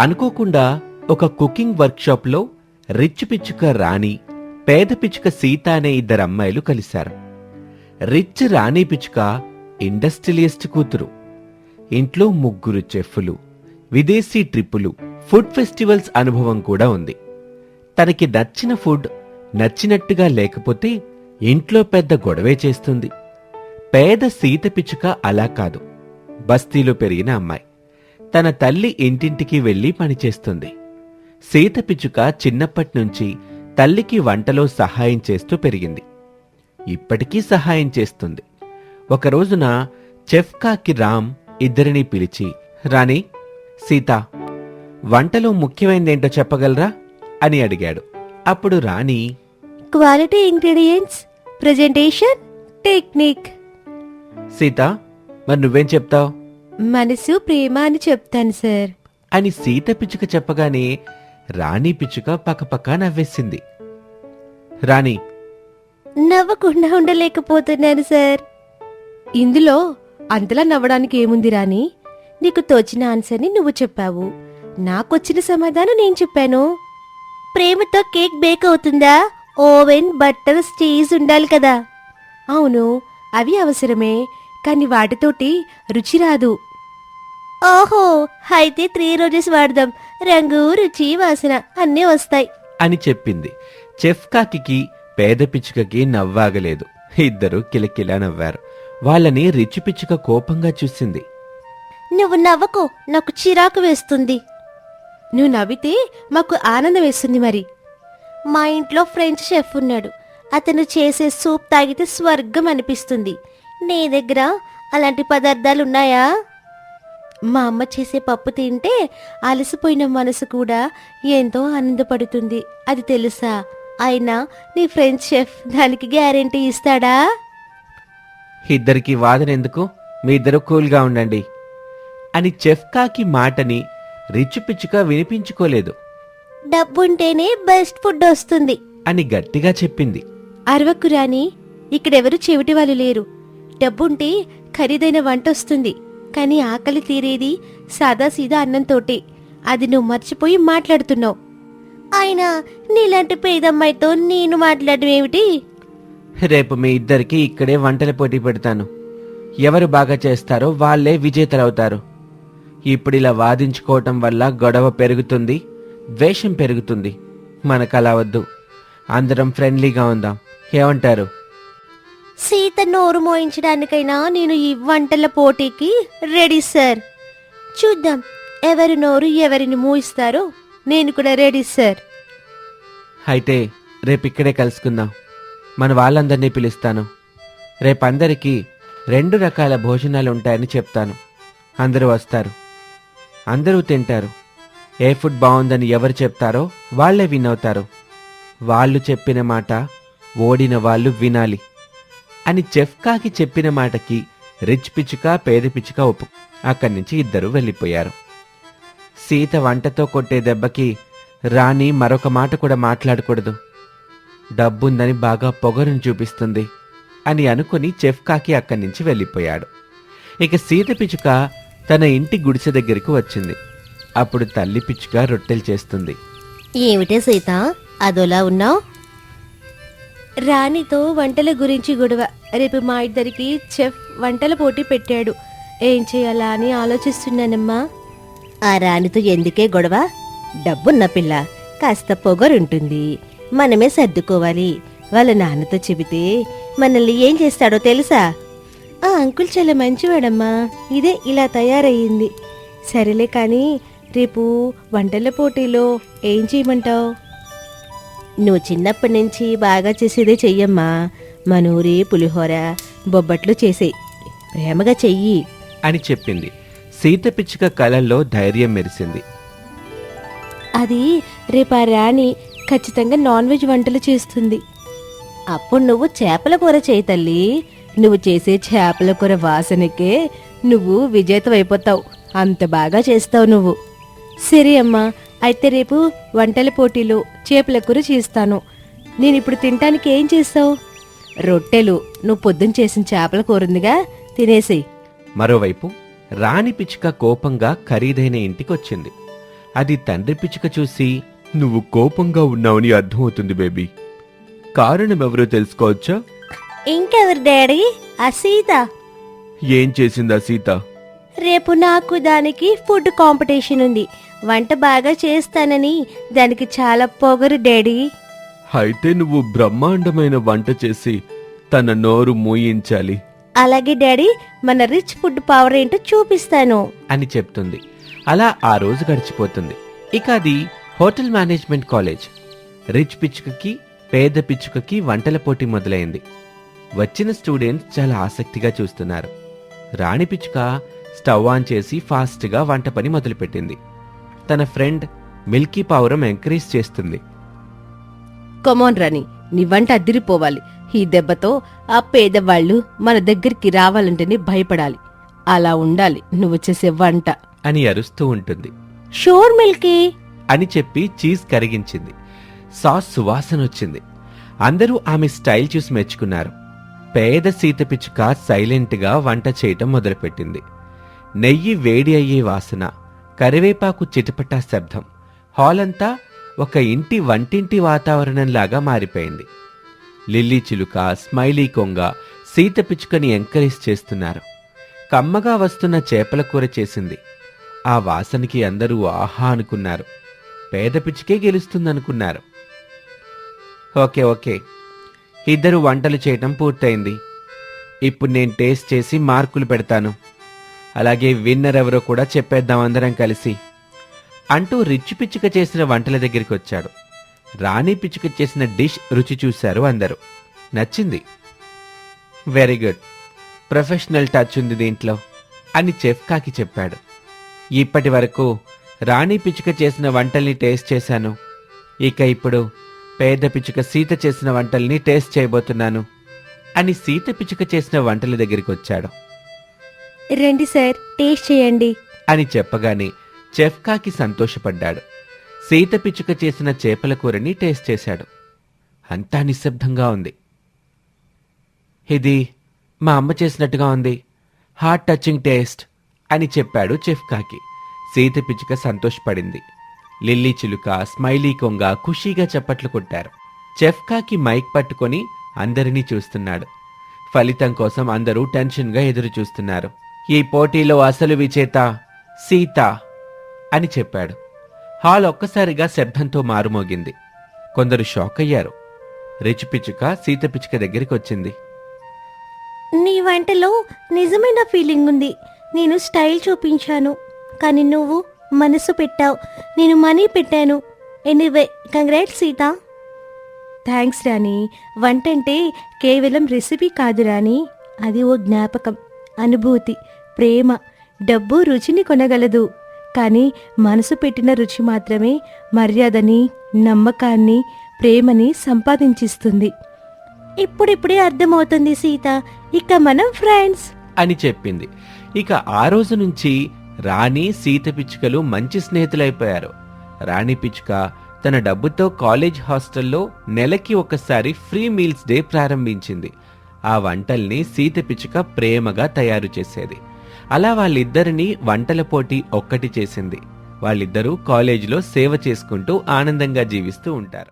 అనుకోకుండా ఒక cooking వర్క్షాప్లో rich పిచ్చుక రాణి, పేద పిచ్చుక సీత అనే ఇద్దరు అమ్మాయిలు కలిశారు. రిచ్ రాణి పిచ్చుక ఇండస్ట్రియలిస్ట్ కూతురు. ఇంట్లో 3 చెఫ్లు, విదేశీ ట్రిప్పులు, ఫుడ్ ఫెస్టివల్స్ అనుభవం కూడా ఉంది. తనకి నచ్చిన ఫుడ్ నచ్చినట్టుగా లేకపోతే ఇంట్లో పెద్ద గొడవే చేస్తుంది. పేద సీత పిచ్చుక అలా కాదు. బస్తీలో పెరిగిన అమ్మాయి. తన తల్లి ఇంటింటికి వెళ్లి పనిచేస్తుంది. సీత పిచ్చుక చిన్నప్పట్నుంచి తల్లికి వంటలో సహాయం చేస్తూ పెరిగింది. ఇప్పటికీ సహాయం చేస్తుంది. ఒకరోజున చెఫ్ కాకి రామ్ ఇద్దరినీ పిలిచి, రాణి, సీత, వంటలో ముఖ్యమైనదేంటో చెప్పగలరా అని అడిగాడు. అప్పుడు Rani, quality ingredients, presentation, technique. Sita, మరి నువ్వేం చెప్తావు మనసు, ప్రేమ అని చెప్తాను సార్ అని సీత పిచ్చుక చెప్పగానే రాణి పిచ్చుక పకపక నవ్వేసింది. రాణి, నవ్వకుండా ఉండలేకపోతున్నాను సార్. ఇందులో అంతలా నవ్వడానికి ఏముంది రాణి? నీకు తోచిన ఆన్సర్ని నువ్వు చెప్పావు, నాకొచ్చిన సమాధానం నేను చెప్పాను. ప్రేమతో కేక్ బేక్ అవుతుందా? ఓవెన్, బట్టర్, చీజ్ ఉండాలి కదా. అవును, అవి అవసరమే, కానీ వాటితోటి రుచి రాదు. ఓహో, అయితే 3 రోజెస్ వాడదాం. రంగు, రుచి, వాసన అన్నీ వస్తాయి అని చెప్పింది. చెఫ్ కాకి పేద పిచ్చుకకి నవ్వాగలేదు. ఇద్దరూ కిలకిలా నవ్వారు. వాళ్ళని రిచ్ పిచ్చుక కోపంగా చూసింది. నువ్వు నవ్వకు, నాకు చిరాకు వేస్తుంది. నువ్వు నవ్వితే మాకు ఆనందం వేస్తుంది. మరి మా ఇంట్లో ఫ్రెంచ్ షెఫ్ ఉన్నాడు. అతను చేసే సూప్ తాగితే స్వర్గం అనిపిస్తుంది. నీ దగ్గర అలాంటి పదార్థాలున్నాయా? మా అమ్మ చేసే పప్పు తింటే అలసిపోయిన మనసు కూడా ఎంతో ఆనందపడుతుంది. అది తెలుసా? అయినా నీ ఫ్రెంచ్ షెఫ్ దానికి గ్యారెంటీ ఇస్తాడా? ఇద్దరికి వాదన ఎందుకు, మీ ఇద్దరు కూల్గా ఉండండి అని చెఫ్ కాకి మాటని రిచ్ పిచ్చుక వినిపించుకోలేదు. డబ్బుంటేనే బెస్ట్ ఫుడ్ వస్తుంది అని గట్టిగా చెప్పింది. అరవకు రాణి, ఇక్కడెవరు చెవిటి వాళ్ళు లేరు. డబ్బుంటే ఖరీదైన వంట వస్తుంది, కానీ ఆకలి తీరేది సాదాసీదా అన్నంతోటే. అది నువ్వు మర్చిపోయి మాట్లాడుతున్నావు. అయినా నీలాంటి పేదమ్మాయితో నేను మాట్లాడడం ఏమిటి? రేపు మీ ఇద్దరికి ఇక్కడే వంటల పోటీ పెడతాను. ఎవరు బాగా చేస్తారో వాళ్లే విజేతలవుతారు. ఇప్పుడిలా వాదించుకోవటం వల్ల గొడవ పెరుగుతుంది, ద్వేషం పెరుగుతుంది. మనకలా వద్దు. అందరం ఫ్రెండ్లీగా ఉందాం. ఏమంటారు? సీత నోరు మోయించడానికైనా నేను ఈ వంటల పోటీకి రెడీ సార్. చూద్దాం ఎవరి నోరు ఎవరిని మోయిస్తారో. నేను కూడా రెడీ సార్. అయితే రేపిక్కడే కలుసుకుందాం. మన వాళ్ళందరినీ పిలుస్తాను. రేపందరికీ 2 రకాల భోజనాలు ఉంటాయని చెప్తాను. అందరూ వస్తారు, అందరూ తింటారు. ఏ ఫుడ్ బాగుందని ఎవరు చెప్తారో వాళ్లే విన్ అవుతారు. వాళ్ళు చెప్పిన మాట ఓడిన వాళ్ళు వినాలి అని చెఫ్ కాకి చెప్పిన మాటకి రిచ్ పిచ్చుక, పేద పిచ్చుక ఒప్పు. అక్కడి నుంచి ఇద్దరు వెళ్ళిపోయారు. సీత వంటతో కొట్టే దెబ్బకి రాణి మరొక మాట కూడా మాట్లాడకూడదు. డబ్బుందని బాగా పొగరును చూపిస్తుంది అని అనుకుని చెఫ్ కాకి అక్కడి నుంచి వెళ్ళిపోయాడు. ఇక సీత పిచ్చుక తన ఇంటి గుడిసె దగ్గరికి వచ్చింది. అప్పుడు తల్లి పిచ్చుక రొట్టెలు చేస్తుంది. ఏమిటే సీత అదోలా ఉన్నావు? రాణితో వంటల గురించి గొడవ. రేపు మా ఇద్దరికి చెఫ్ వంటల పోటీ పెట్టాడు. ఏం చేయాలా అని ఆలోచిస్తున్నానమ్మా. ఆ రాణితో ఎందుకే గొడవ? డబ్బున్న పిల్ల, కాస్త పొగరుంటుంది. మనమే సర్దుకోవాలి. వాళ్ళ నాన్నతో చెబితే మనల్ని ఏం చేస్తాడో తెలుసా? ఆ అంకుల్ చాలా మంచివాడమ్మా. ఇదే ఇలా తయారయ్యింది. సరేలే కానీ రేపు వంటల పోటీలో ఏం చేయమంటావు? నువ్వు చిన్నప్పటి నుంచి బాగా చేసేదే చెయ్యమ్మా. మనూరి పులిహోర, బొబ్బట్లు చేసేయి. ప్రేమగా చెయ్యి అని చెప్పింది. సీత పిచ్చుక కళ్ళల్లో ధైర్యం మెరిసింది. అది రేపు ఆ రాణి ఖచ్చితంగా నాన్ వెజ్ వంటలు చేస్తుంది. అప్పుడు నువ్వు చేపల కూర చేయి తల్లి. నువ్వు చేసే చేపల కూర వాసనకే నువ్వు విజేతమైపోతావు. అంత బాగా చేస్తావు నువ్వు. సరే అమ్మా, అయితే రేపు వంటల పోటీలో చేపల కూర చేస్తాను. నేనిప్పుడు తినటానికి ఏం చేస్తావు? రొట్టెలు. నువ్వు పొద్దున్న చేసిన చేపల కూర ఉందిగా, తినేసేయి. మరోవైపు రాణి పిచ్చుక కోపంగా ఖరీదైన ఇంటికొచ్చింది. అది తండ్రి పిచ్చుక చూసి, నువ్వు కోపంగా ఉన్నావని అర్థమవుతుంది బేబీ. కారణమెవరో తెలుసుకోవచ్చా? ఇంకెవరు డాడీ? ఆ సీత. ఏం చేసిందా సీత? రేపు నాకు దానికి ఫుడ్ కాంపిటీషన్ ఉంది. వంట బాగా చేస్తానని దానికి చాలా పొగరు డాడీ. అయితే నువ్వు బ్రహ్మాండమైన వంట చేసి తన నోరు మూయించాలి అలాగే డాడీ, మన రిచ్ ఫుడ్ పవర్ ఏంటో చూపిస్తాను అని చెప్తుంది. అలా ఆ రోజు గడిచిపోతుంది. ఇక అది హోటల్ మేనేజ్మెంట్ కాలేజ్. రిచ్ పిచ్చుకకి పేద పిచ్చుకకి వంటల పోటీ మొదలైంది. వచ్చిన స్టూడెంట్స్ చాలా ఆసక్తిగా చూస్తున్నారు. రాణి పిచ్చుక స్టవ్ ఆన్ చేసి ఫాస్ట్గా వంట పని మొదలుపెట్టింది. తన ఫ్రెండ్ మిల్కీ పావురం ఎంకరేజ్ చేస్తుంది. కమాన్ రాణి, నీ వంట అదిరిపోవాలి. ఈ దెబ్బతో ఆ పేదవాళ్ళు మన దగ్గరికి రావాలంటేనే భయపడాలి. అలా ఉండాలి నువ్వు చేసే వంట అని అరుస్తూ ఉంటుంది. షూర్ మిల్కీ అని చెప్పి చీజ్ కరిగించింది. సాస్ సువాసన వచ్చింది. అందరూ ఆమె స్టైల్ చూసి మెచ్చుకున్నారు. పేద సీత పిచ్చుక సైలెంట్గా వంట చేయటం మొదలుపెట్టింది. నెయ్యి వేడి అయ్యే వాసన, కరివేపాకు చిటపటా శబ్దం, హాల్ అంతా ఒక ఇంటి వంటింటి వాతావరణంలాగా మారిపోయింది. లిల్లీ చిలుక, స్మైలీ కొంగ సీత పిచ్చుకని ఎంకరేజ్ చేస్తున్నారు. కమ్మగా వస్తున్న చేపల కూర చేసింది. ఆ వాసనకి అందరూ ఆహా అనుకున్నారు. పేద పిచ్చుకే గెలుస్తుందనుకున్నారు. ఓకే, ఇద్దరు వంటలు చేయటం పూర్తయింది. ఇప్పుడు నేను టేస్ట్ చేసి మార్కులు పెడతాను. అలాగే విన్నర్ ఎవరో కూడా చెప్పేద్దాం అందరం కలిసి అంటూ రిచ్ పిచ్చుక చేసిన వంటల దగ్గరికి వచ్చాడు. రాణి పిచ్చుక చేసిన డిష్ రుచి చూశారు అందరూ. నచ్చింది. వెరీ గుడ్, ప్రొఫెషనల్ టచ్ ఉంది దీంట్లో అని చెఫ్ కాకి చెప్పాడు. ఇప్పటి వరకు రాణి పిచ్చుక చేసిన వంటల్ని టేస్ట్ చేశాను. ఇక ఇప్పుడు పేద పిచ్చుక సీత చేసిన వంటల్ని టేస్ట్ చేయబోతున్నాను అని సీత పిచ్చుక చేసిన వంటల దగ్గరికి వచ్చాడు. రండి సార్, టేస్ట్ చేయండి అని చెప్పగానే చెఫ్ కాకి సంతోషపడ్డాడు. సీత పిచ్చుక చేసిన చేపల కూరని టేస్ట్ చేశాడు. అంతా నిశ్శబ్దంగా ఉంది. ఇది మా అమ్మ చేసినట్టుగా ఉంది, హార్ట్ టచింగ్ టేస్ట్ అని చెప్పాడు చెఫ్ కాకి. సీత పిచ్చుక సంతోషపడింది. లిల్లీ చిలుక, స్మైలీ కొంగ ఖుషీగా చప్పట్లు కొట్టారు. చెఫ్ కాకి మైక్ పట్టుకొని అందరినీ చూస్తున్నాడు. ఫలితం కోసం అందరూ టెన్షన్గా ఎదురు చూస్తున్నారు. ఈ పోటీలో అసలు విజేత సీత అని చెప్పాడు. హాల్ ఒక్కసారిగా శబ్దంతో మారుమోగింది. కొందరు షాక్ అయ్యారు. రిచ్ పిచ్చుక సీత పిచ్చుక దగ్గరికి వచ్చింది. నీ వంటలో నిజమైన ఫీలింగ్ ఉంది. నేను స్టైల్ చూపించాను, కానీ నువ్వు మనసు పెట్టావు. నేను మనీ పెట్టాను. Anyway, congrats Sita. థ్యాంక్స్ రాణి. వంట అంటే కేవలం రెసిపీ కాదు రాణి, అది ఓ జ్ఞాపకం, అనుభూతి, ప్రేమ. డబ్బు రుచిని కొనగలదు, కానీ మనసు పెట్టిన రుచి మాత్రమే మర్యాదని, నమ్మకాన్ని, ప్రేమని సంపాదించిస్తుంది. ఇప్పుడిప్పుడే అర్థమవుతుంది సీత, ఇక మనం ఫ్రెండ్స్ అని చెప్పింది. ఇక ఆ రోజు నుంచి రాణి సీత పిచ్చుకలు మంచి స్నేహితులైపోయారు. రాణి పిచ్చుక తన డబ్బుతో కాలేజ్ హాస్టల్లో నెలకి ఒకసారి ఫ్రీ మీల్స్ డే ప్రారంభించింది. ఆ వంటల్ని సీత పిచ్చుక ప్రేమగా తయారు చేసేది. అలా వాళ్ళిద్దరినీ వంటల పోటీ ఒక్కటి చేసింది. వాళ్ళిద్దరూ కాలేజీలో సేవ చేసుకుంటూ ఆనందంగా జీవిస్తూ ఉంటారు.